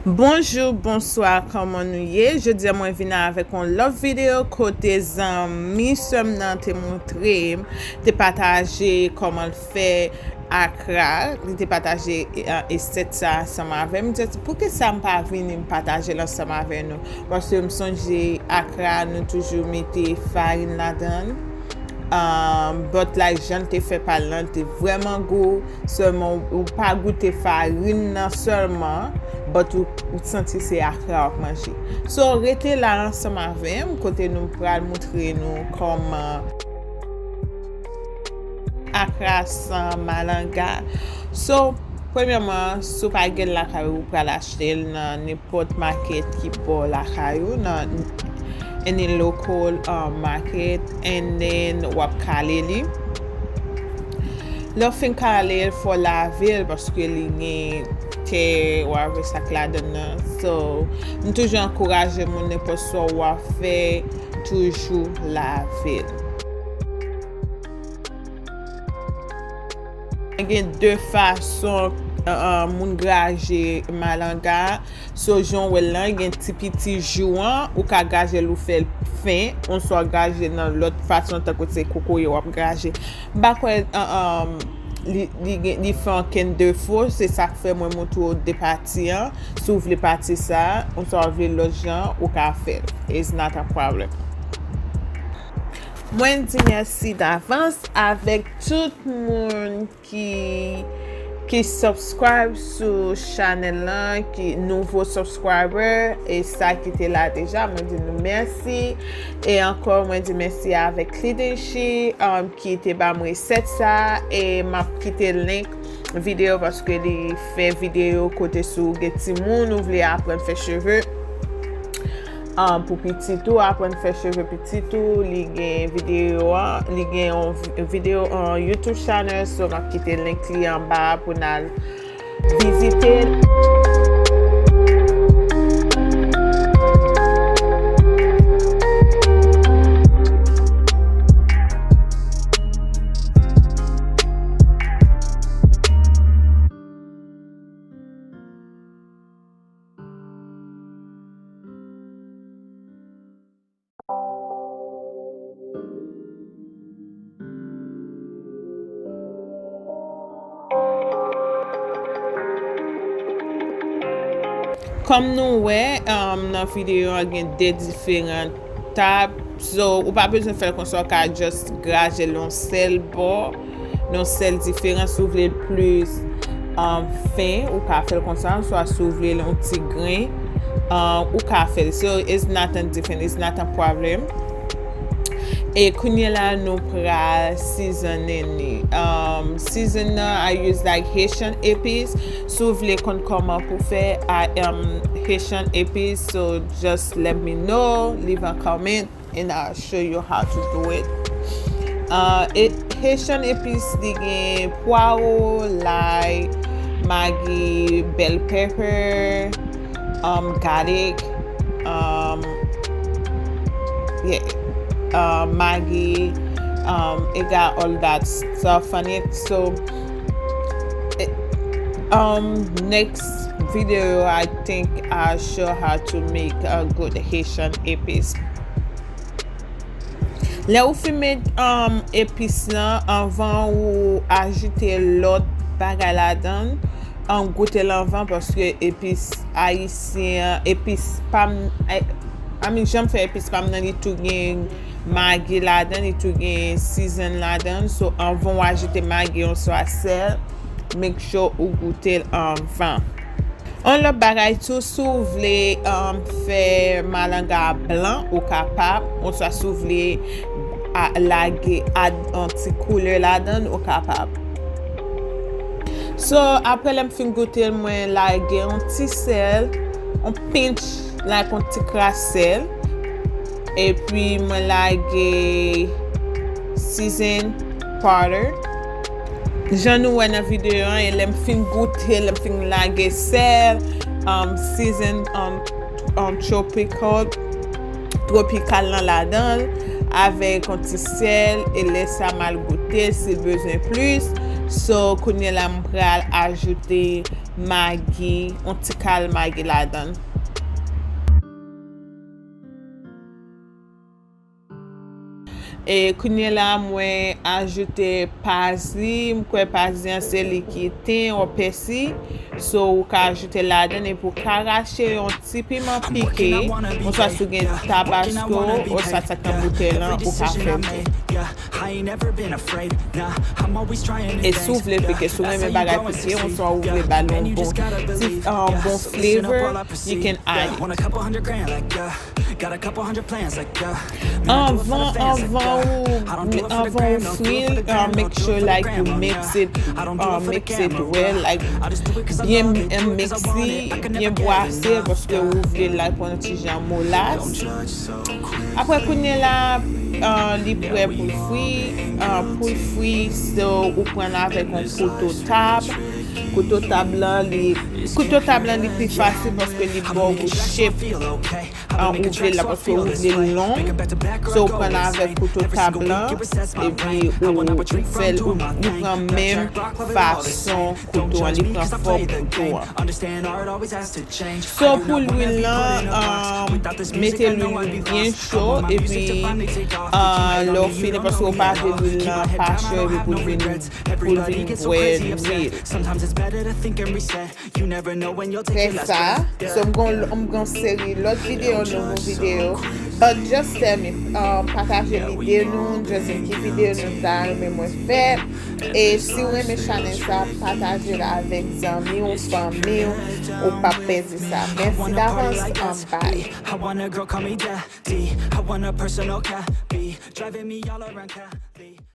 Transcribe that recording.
Bonjour, bonsoir, comment nous y? Je dis à moi venir avec une autre vidéo côté amis seulement te montrer, te partager comment le fait Akra, te partager et c'est ça ensemble avec moi. Pour que ça me pas venir me partager ensemble avec nous parce que me songe Akra nous toujours mettre farine là-dedans. But like j'en te fait parler te vraiment goût seulement ou pas goûter farine seulement but ou sentir c'est Akra à manger. So restez là ensemble avec moi côté nous pour montrer nous comment Akra sans malanga. So premièrement, si pas gen la caillou pour l'acheter dans n'importe market qui pour la caillou dans any local market and then wap kaleli. Lò fin kalel for laver parce que li gen te wap sak la dedans. So, m toujou encourager moun n'importe so wap fè toujou laver. Gen deux façons moun graje malanga. So jon wè lan gen ti piti jouan ou ka graje lou fè fin, on so graje nan l'autre façon ta kote koko yo wap graje. Bakwe li fè ken deux fois, c'est ça que fait moi moto de parti an. Souf le parti ça, on so vle l'autre jan ou ka fè. It's not a problem. Moi dis merci d'avance avec tout moun qui subscribe sur channel là, qui nouveau subscriber et ça qui était là déjà, moi dis nous merci et encore moi dis merci avec leadership qui était ba moi recette ça et m'a quitté le link vidéo parce que il fait vidéo côté sur Getty moun ou vle apprendre faire cheveux. Pour petit tout apprendre faire cheveux petit tout li gen vidéo en YouTube channel so m'a quitter link li en bas pour nous visiter. Comme nous ouais dans la vidéo il y a des différentes tables so ou pas besoin de faire comme ça qu'à juste grager l'on seul bord non seul différent s'ouvrir plus fin ou qu'à faire comme ça soit s'ouvrir un petit grain ou qu'à faire so it's not a different, it's not a problem. Et kounye la nou pral seasoning ni. Season I use like Haitian épices. So vle kon comment pour faire Haitian épices, so just let me know, leave a comment and I'll show you how to do it. Haitian épices di gen poireau, l'ail, maggi, bell pepper, garlic, Maggi, it got all that stuff on it. So next video I think I'll show how to make a good Haitian épice. Là où vous mettez épice là avant ou ajouter l'autre bagay là-dedans, goûter l'avant parce que épice haïtien, épice pas j'aime faire épice pas dans tout gen maggi là-dedans et tout gen season là-dedans, so avant ajouter maggi on soit sel, make sure ou goûter avant. On le bagay tout souvle faire malanga blanc ou capable, on soit souvle à laguer add un petit couleur là-dedans ou capable. So après l'em fin goûter moi laguer un petit sel, on pinch like un petit crassel et puis moi laguer season powder. J'en nou dans la vidéo et l'em fin goûter, l'em fin laguer sel, season tropical là-dedans avec un petit sel et laisse ça mal goûter si besoin plus. So kounye la m'pral ajouter Maggi, on ti kal Maggi la dan. E kounye la mwen ajoute pazi, mkwe pazi an se li ki ten ou pesi. So ou ka ajoute la den e pou karache yon ti piman pike. Ou sa sou gen tabasco ou sa takan boutel lan ou ka fèmte. E sou vle pike, sou reme bagay pike, ou sa ou vle balon bon flavor, you can add it. Avant ou frire, make sure like you mix it well, like bien mixi, bien boase, parce que ou vle like pou an ti jan molas. Apre kounye la, li prè pou fwi, so ou pren avèk an koto tab lan li pi fasil parce que li bo ou shape ou vle la parce que ou vle long, so ou pren avèk koto tab lan et puis ou fel ou li pren même fason koto an, li pren fort koto an. So pou l'huile lan, mette l'huile bien chaud et puis l'eau fine parce que ou pa de l'huile lan pa chaud et pou l'huile boire l'huile. Fè sa, so m'gon seri lot video, nouvo video. But just tell me, pataje video nou, just in ki video nou ta reme mwen fè. E si ou reme chanel sa, pataje la avek zami ou fami ou pa pezi sa. Merci d'avance, bye.